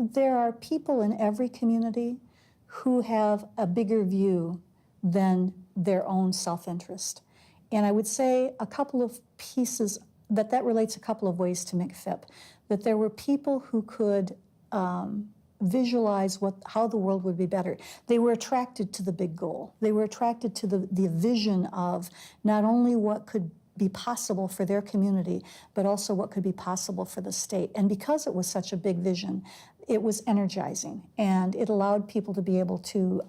there are people in every community who have a bigger view than their own self-interest. And I would say a couple of pieces, that relates a couple of ways to MCFYP, that there were people who could visualize how the world would be better. They were attracted to the big goal. They were attracted to the vision of not only what could be possible for their community, but also what could be possible for the state. And because it was such a big vision, it was energizing, and it allowed people to be able to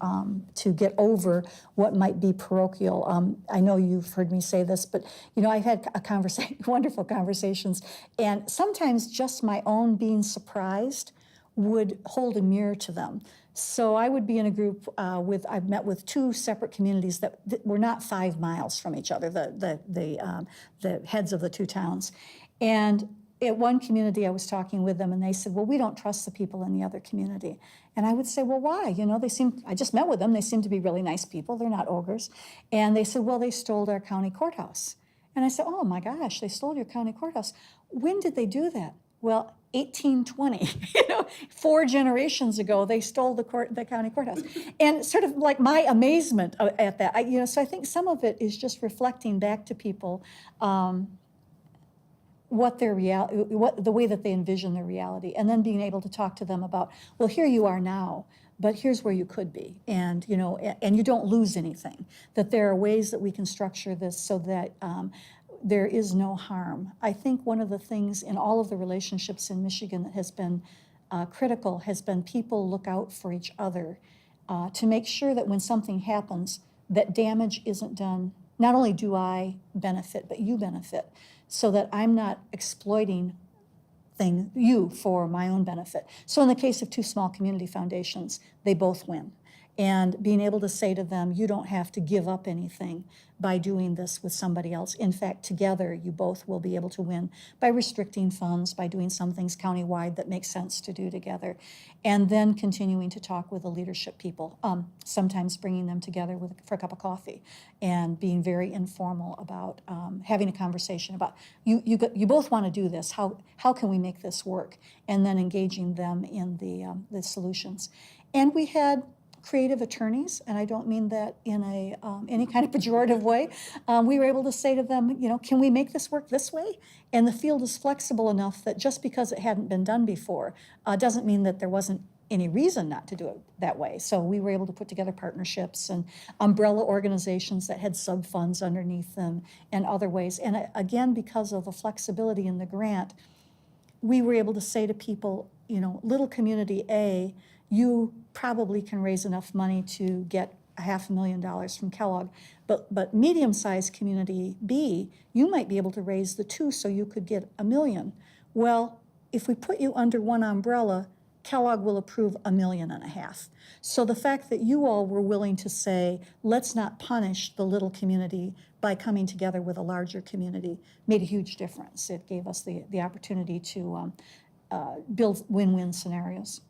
get over what might be parochial. I know you've heard me say this, but I've had wonderful conversations, and sometimes just my own being surprised would hold a mirror to them. So I would be in a group I've met with two separate communities that were not 5 miles from each other, the heads of the two towns. And at one community, I was talking with them, and they said, well, we don't trust the people in the other community. And I would say, well, why? I just met with them. They seem to be really nice people. They're not ogres. And they said, well, they stole our county courthouse. And I said, oh my gosh, they stole your county courthouse. When did they do that? Well, 1820, 4 generations ago, they stole the county courthouse. And sort of like my amazement at that, so I think some of it is just reflecting back to people what their the way that they envision their reality, and then being able to talk to them about, well, here you are now, but here's where you could be, and and you don't lose anything. That there are ways that we can structure this so that there is no harm. I think one of the things in all of the relationships in Michigan that has been critical has been people look out for each other to make sure that when something happens, that damage isn't done. Not only do I benefit, but you benefit, so that I'm not exploiting you for my own benefit. So in the case of two small community foundations, they both win. And being able to say to them, you don't have to give up anything by doing this with somebody else. In fact, together, you both will be able to win by restricting funds, by doing some things countywide that make sense to do together, and then continuing to talk with the leadership people, sometimes bringing them together for a cup of coffee and being very informal about having a conversation about, you both want to do this, how can we make this work? And then engaging them in the solutions. And we had creative attorneys, and I don't mean that in any kind of pejorative way. We were able to say to them, can we make this work this way? And the field is flexible enough that just because it hadn't been done before doesn't mean that there wasn't any reason not to do it that way. So we were able to put together partnerships and umbrella organizations that had sub-funds underneath them and other ways. And again, because of the flexibility in the grant, we were able to say to people, little community A, you probably can raise enough money to get $500,000 from Kellogg, but medium-sized community B, you might be able to raise the 2 so you could get $1 million. Well, if we put you under one umbrella, Kellogg will approve $1.5 million. So the fact that you all were willing to say, let's not punish the little community by coming together with a larger community made a huge difference. It gave us the opportunity to build win-win scenarios.